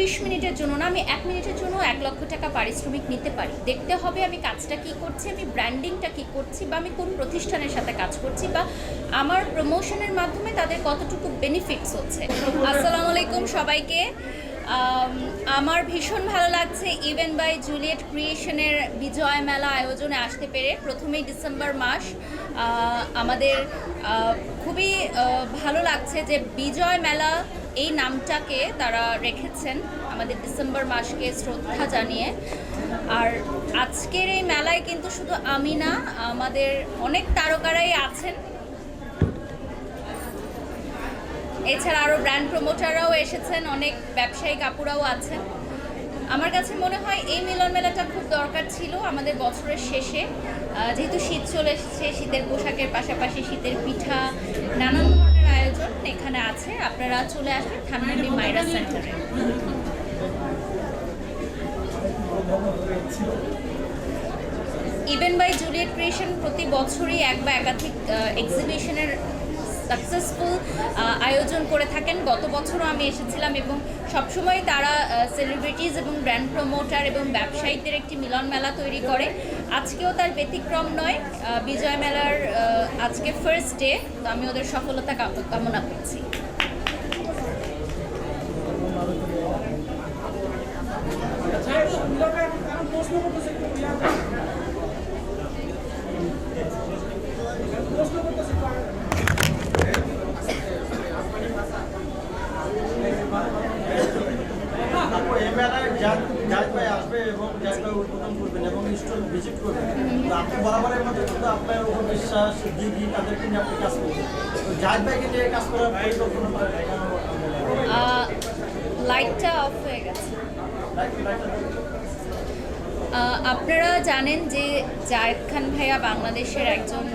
30 মিনিটের জন্য না, আমি 1 মিনিটের জন্য 1 লক্ষ টাকা পারিশ্রমিক নিতে পারি। দেখতে হবে আমি কাজটা কি করছি, আমি ব্র্যান্ডিংটা কি করছি, বা আমি কোন প্রতিষ্ঠানের সাথে কাজ করছি, বা আমার প্রমোশনের মাধ্যমে তাদের কতটুকু বেনিফিটস হচ্ছে। আসসালামু আলাইকুম সবাইকে। আমার ভীষণ ভালো লাগছে ইভেন বাই জুলিয়েট ক্রিয়েশনের বিজয় মেলা আয়োজনে আসতে পেরে। প্রথমেই ডিসেম্বর মাস, আমাদের খুবই ভালো লাগছে যে বিজয় মেলা এই নামটাকে তারা রেখেছেন আমাদের ডিসেম্বর মাসকে শ্রদ্ধা জানিয়ে। আর আজকের এই মেলায় কিন্তু শুধু আমি না, আমাদের অনেক তারকারাই আছেন, এছাড়া আরও ব্র্যান্ড প্রমোটাররাও এসেছেন, অনেক ব্যবসায়িক আপুরাও আছেন। আমার কাছে মনে হয় এই মিলন মেলাটা খুব দরকার ছিল আমাদের বছরের শেষে, যেহেতু শীত চলে এসেছে, শীতের পোশাকের পাশাপাশি শীতের পিঠা, নানান ধরনের আয়োজন এখানে আছে। আপনারা চলে আসবেন ধানমন্ডি মাইরা সেন্টারে। ইভেন বাই জুলিয়েট ক্রিয়েশন প্রতি বছরই এক বা একাধিক এক্সিবিশনের সাকসেসফুল আয়োজন করে থাকেন। গত বছরও আমি এসেছিলাম এবং সবসময় তারা সেলিব্রিটিজ এবং ব্র্যান্ড প্রমোটার এবং ব্যবসায়ীদের একটি মিলন মেলা তৈরি করে। আজকেও তার ব্যতিক্রম নয়। বিজয় মেলার আজকে ফার্স্ট ডে, তো আমি ওদের সফলতা কামনা করছি। আসবে এবং উদ্বোধন করবেন এবং স্টল ভিজিট করবেন, তো আপনি বরাবরের মধ্যে কিন্তু আপনার উপর বিশ্বাস দিদি তাদেরকে নিয়ে আপনি কাজ করবেন। তো জাহিদ ভাইকে নিয়ে কাজ করার পরিকল্পনা লাইটটা অফ হয়ে গেছে। আপনারা জানেন যে জায়েদ খান ভাইয়া বাংলাদেশের একজন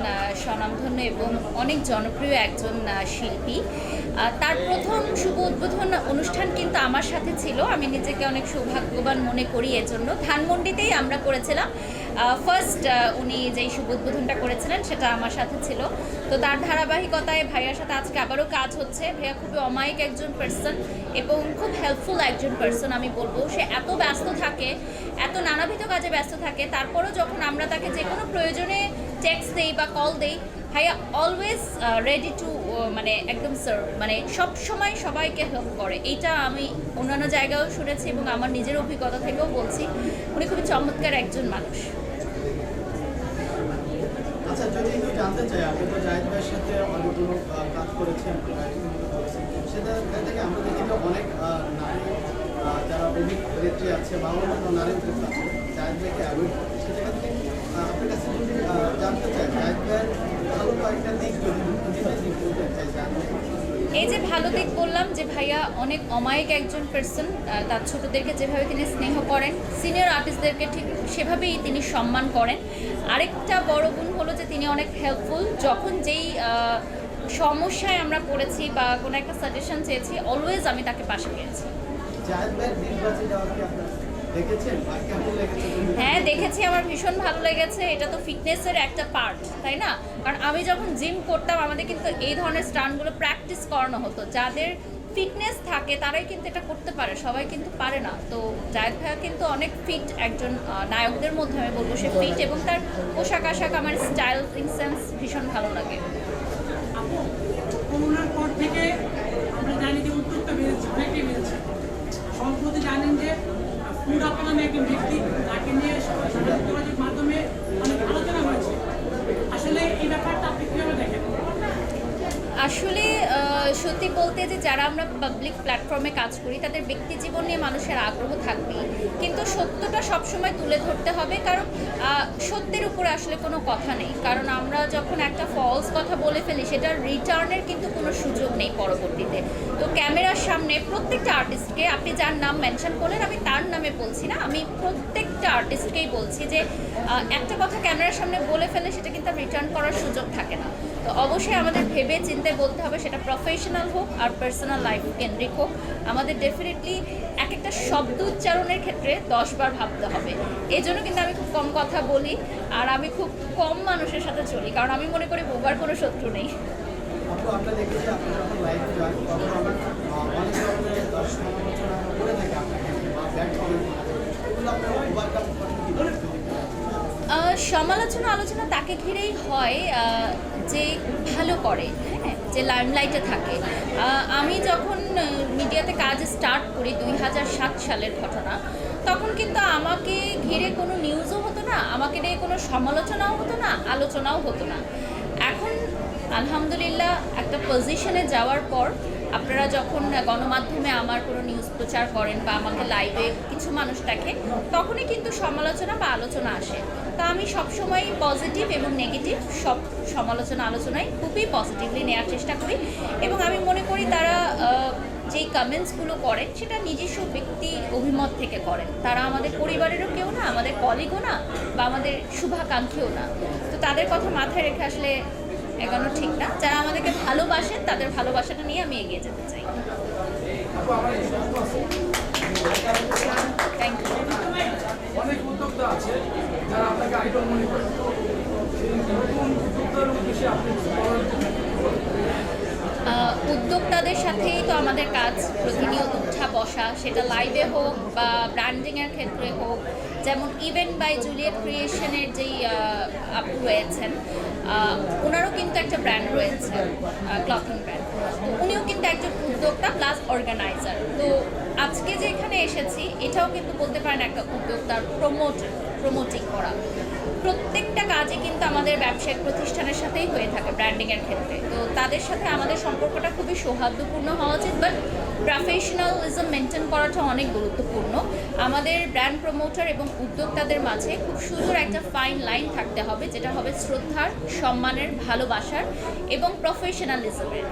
স্বনামধন্য এবং অনেক জনপ্রিয় একজন শিল্পী। তার প্রথম শুভ উদ্বোধন অনুষ্ঠান কিন্তু আমার সাথে ছিল। আমি নিজেকে অনেক সৌভাগ্যবান মনে করি এজন্য। ধানমন্ডিতেই আমরা করেছিলাম ফার্স্ট। উনি যেই শুভ উদ্বোধনটা করেছিলেন সেটা আমার সাথে ছিল। তো তার ধারাবাহিকতায় ভাইয়ার সাথে আজকে আবারও কাজ হচ্ছে। ভাইয়া খুবই অমায়িক একজন পার্সন এবং খুব হেল্পফুল একজন পার্সন। আমি বলবো সে এত ব্যস্ত থাকে, এত নানাবিধ কাজে ব্যস্ত থাকে, তারপরও যখন আমরা তাকে যে কোনো প্রয়োজনে টেক্সট দেই বা কল দেই, ভাইয়া অলওয়েজ রেডি টু মানে একদম সার্ভ, মানে সব সময় সবাইকে হেল্প করে। এইটা আমি অন্যান্য জায়গায়ও শুনেছি এবং আমার নিজের অভিজ্ঞতা থেকেও বলছি। উনি খুবই চমৎকার একজন মানুষ। আচ্ছা, যদি একটু জানতে চাই, আপনি তো জাহিদ ভাইয়ের সাথে অনেকগুলো কাজ করেছেন, সেটা থেকে আমরা দেখি যে অনেক নারী যারা অভিনেত্রী আছে বা অন্যান্য নারী উদ্যোক্তা আছে জাহিদ ভাইকে অ্যাভয়েড করে। সে জায়গা থেকে আপনার কাছে যদি জানতে চাই জাহিদ ভাইয়ের ভালো কয়েকটা দিক যদি বলতে চাই জাহিদ ভাই। এই যে ভালো দিক বললাম যে ভাইয়া অনেক অমায়িক একজন পার্সন। তার ছোটদেরকে যেভাবে তিনি স্নেহ করেন, সিনিয়র আর্টিস্টদেরকে ঠিক সেভাবেই তিনি সম্মান করেন। আরেকটা বড় গুণ হলো যে তিনি অনেক হেল্পফুল। যখন যেই সমস্যায় আমরা পড়েছি বা কোনো একটা সাজেশন চেয়েছি, অলওয়েজ আমি তাকে পাশে পেয়েছি। হ্যাঁ, দেখেছি, আমার ভীষণ ভালো লেগেছে। এটা তো ফিটনেসের একটা পার্ট, তাই না? কারণ আমি যখন জিম করতাম আমাদের কিন্তু এই ধরনের স্টান্টগুলো প্র্যাকটিস করানো হতো। যাদের ফিটনেস থাকে তারাই কিন্তু এটা করতে পারে, সবাই কিন্তু পারে না। তো জায়েদ ভাইয়া কিন্তু অনেক ফিট একজন নায়কদের মধ্যে আমি বলবো সে ফিট, এবং তার পোশাক আশাক আমার স্টাইলিং সেন্স ভীষণ ভালো লাগে। করোনার পর থেকে আমরা জানি যে উদ্যোগটা বেড়েছে, অনেকটাই বেড়েছে। সম্প্রতি জানেন যে ফুড আপা নামে একজন ব্যক্তি, তাকে নিয়ে সামাজিক যোগাযোগ মাধ্যমে অনেক আলোচনা হয়েছে। আসলে এই ব্যাপারটা আপনি কীভাবে দেখেন? আসলে সত্যি বলতে যে যারা আমরা পাবলিক প্ল্যাটফর্মে কাজ করি তাদের ব্যক্তি জীবন নিয়ে মানুষের আগ্রহ থাকবেই, কিন্তু সত্যটা সবসময় তুলে ধরতে হবে। কারণ সত্যের উপরে আসলে কোনো কথা নেই। কারণ আমরা যখন একটা ফলস কথা বলে ফেলি সেটার রিটার্নের কিন্তু কোনো সুযোগ নেই পরবর্তীতে। তো ক্যামেরার সামনে প্রত্যেকটা আর্টিস্টকে, আপনি যার নাম মেনশন করলেন আমি তার নামে বলছি না, আমি প্রত্যেকটা আর্টিস্টকেই বলছি যে একটা কথা ক্যামেরার সামনে বলে ফেলে সেটা কিন্তু রিটার্ন করার সুযোগ থাকে না। তো অবশ্যই আমাদের ভেবে চিন্তে বলতে হবে, সেটা প্রফেশনাল হোক আর পার্সোনাল লাইফ কেন্দ্রিক হোক। আমাদের ডেফিনেটলি এক একটা শব্দ উচ্চারণের ক্ষেত্রে 10 বার ভাবতে হবে। এই জন্য কিন্তু আমি খুব কম কথা বলি আর আমি খুব কম মানুষের সাথে চলি, কারণ আমি মনে করি বোবার কোনো শত্রু নেই। আমরা দেখেছি আপনি যখন লাইভে যান তখন আমরা অনেক ধরনের সমালোচনা করে থাকি আপনাকে সমালোচনা আলোচনা তাকে ঘিরেই হয় যে ভালো করে, হ্যাঁ, যে লাইমলাইটে থাকে। আমি যখন মিডিয়াতে কাজ স্টার্ট করি 2007 সালের ঘটনা, তখন কিন্তু আমাকে ঘিরে কোনো নিউজও হতো না, আমাকে নিয়ে কোনো সমালোচনাও হতো না, আলোচনাও হতো না। এখন আলহামদুলিল্লাহ একটা পজিশনে যাওয়ার পর আপনারা যখন গণমাধ্যমে আমার কোনো নিউজ প্রচার করেন বা আমাকে লাইভে কিছু মানুষ দেখে, তখনই কিন্তু সমালোচনা বা আলোচনা আসে। তো আমি সবসময় পজিটিভ এবং নেগেটিভ সব সমালোচনা আলোচনায় খুবই পজিটিভলি নেওয়ার চেষ্টা করি, এবং আমি মনে করি তারা যেই কমেন্টসগুলো করেন সেটা নিজস্ব ব্যক্তি অভিমত থেকে করেন। তারা আমাদের পরিবারেরও কেউ না, আমাদের কলিগও না, বা আমাদের শুভাকাঙ্ক্ষীও না। তো তাদের কথা মাথায় রেখে আসলে এগোনো ঠিক না। যারা আমাদেরকে ভালোবাসেন তাদের ভালোবাসাটা নিয়ে আমি এগিয়ে যেতে চাই। Thank you. অনেক উদ্যোক্তা আছে যারা আপনাকে আইডল মনে করে, সেই নতুন উদ্যোক্তার উদ্দেশ্যে আপনি উদ্যোক্তাদের সাথেই তো আমাদের কাজ, প্রতিনিয়ত উঠা বসা, সেটা লাইভে হোক বা ব্র্যান্ডিংয়ের ক্ষেত্রে হোক। যেমন ইভেন্ট বাই জুলিয়েট ক্রিয়েশনের যেই আপু রয়েছেন, ওনারও কিন্তু একটা ব্র্যান্ড রয়েছে, ক্লথিং ব্র্যান্ড। তো উনিও কিন্তু একজন উদ্যোক্তা প্লাস অর্গানাইজার। তো আজকে যে এখানে এসেছি, এটাও কিন্তু বলতে পারেন একটা উদ্যোক্তার প্রমোটিং করা। প্রত্যেকটা কাজে কিন্তু আমাদের ব্যবসায়িক প্রতিষ্ঠানের সাথেই হয়ে থাকে ব্র্যান্ডিংয়ের ক্ষেত্রে। তো তাদের সাথে আমাদের সম্পর্কটা খুবই সৌহার্দ্যপূর্ণ হওয়া উচিত, বাট প্রফেশনালিজম মেনটেন করাটা অনেক গুরুত্বপূর্ণ। আমাদের ব্র্যান্ড প্রমোটার এবং উদ্যোক্তাদের মাঝে খুব সুন্দর একটা ফাইন লাইন থাকতে হবে, যেটা হবে শ্রদ্ধার, সম্মানের, ভালোবাসার এবং প্রফেশনালিজমের।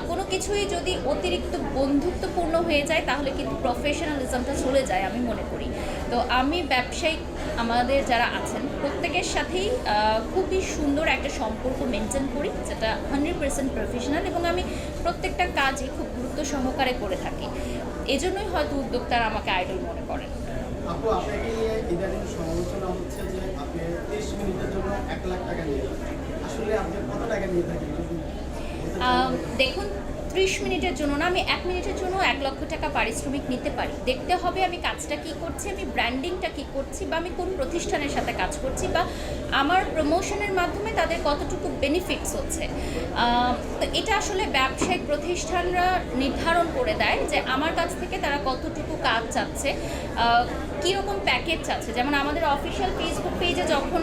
কোনো কিছুই যদি অতিরিক্ত বন্ধুত্বপূর্ণ হয়ে যায় তাহলে কিন্তু প্রফেশনালিজমটা চলে যায়, আমি মনে করি। তো আমি ব্যবসায়িক আমাদের যারা আছেন প্রত্যেকের সাথেই খুবই সুন্দর একটা সম্পর্ক মেনটেন করি, যেটা 100% প্রফেশনাল, এবং আমি প্রত্যেকটা কাজই খুব গুরুত্ব সহকারে করে থাকি। এজন্যই হয়তো উদ্যোক্তারা আমাকে আইডল মনে করেন। আপু, আপনাকে নিয়ে ইদানিং সমালোচনা হচ্ছে যে আপনি 30 মিনিটের জন্য 1 লাখ টাকা নিয়ে থাকেন। আসলে আপনি কত টাকা নিয়ে থাকেন? দেখুন, 30 মিনিটের জন্য না, আমি 1 মিনিটের জন্য 1 লক্ষ টাকা পারিশ্রমিক নিতে পারি। দেখতে হবে আমি কাজটা কি করছি, আমি ব্র্যান্ডিংটা কি করছি, বা আমি কোন প্রতিষ্ঠানের সাথে কাজ করছি, বা আমার প্রমোশনের মাধ্যমে তাদের কতটুকু বেনিফিটস হচ্ছে। তো এটা আসলে ব্যবসায়িক প্রতিষ্ঠানরা নির্ধারণ করে দেয় যে আমার কাছ থেকে তারা কতটুকু কাজ চাচ্ছে, কীরকম প্যাকেজ চাচ্ছে। যেমন আমাদের অফিসিয়াল ফেসবুক পেজে যখন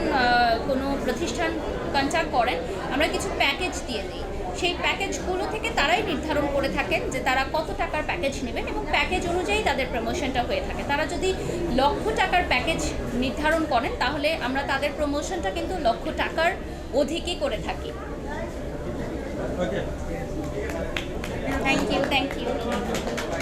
কোনো প্রতিষ্ঠান কন্ট্যাক্ট করেন, আমরা কিছু প্যাকেজ দিয়ে দিই। সেই প্যাকেজগুলো থেকে তারাই নির্ধারণ করে থাকেন যে তারা কত টাকার প্যাকেজ নেবেন, এবং প্যাকেজ অনুযায়ী তাদের প্রমোশনটা হয়ে থাকে। তারা যদি লক্ষ টাকার প্যাকেজ নির্ধারণ করেন, তাহলে আমরা তাদের প্রমোশনটা কিন্তু লক্ষ টাকার অধিকই করে থাকি। Thank you.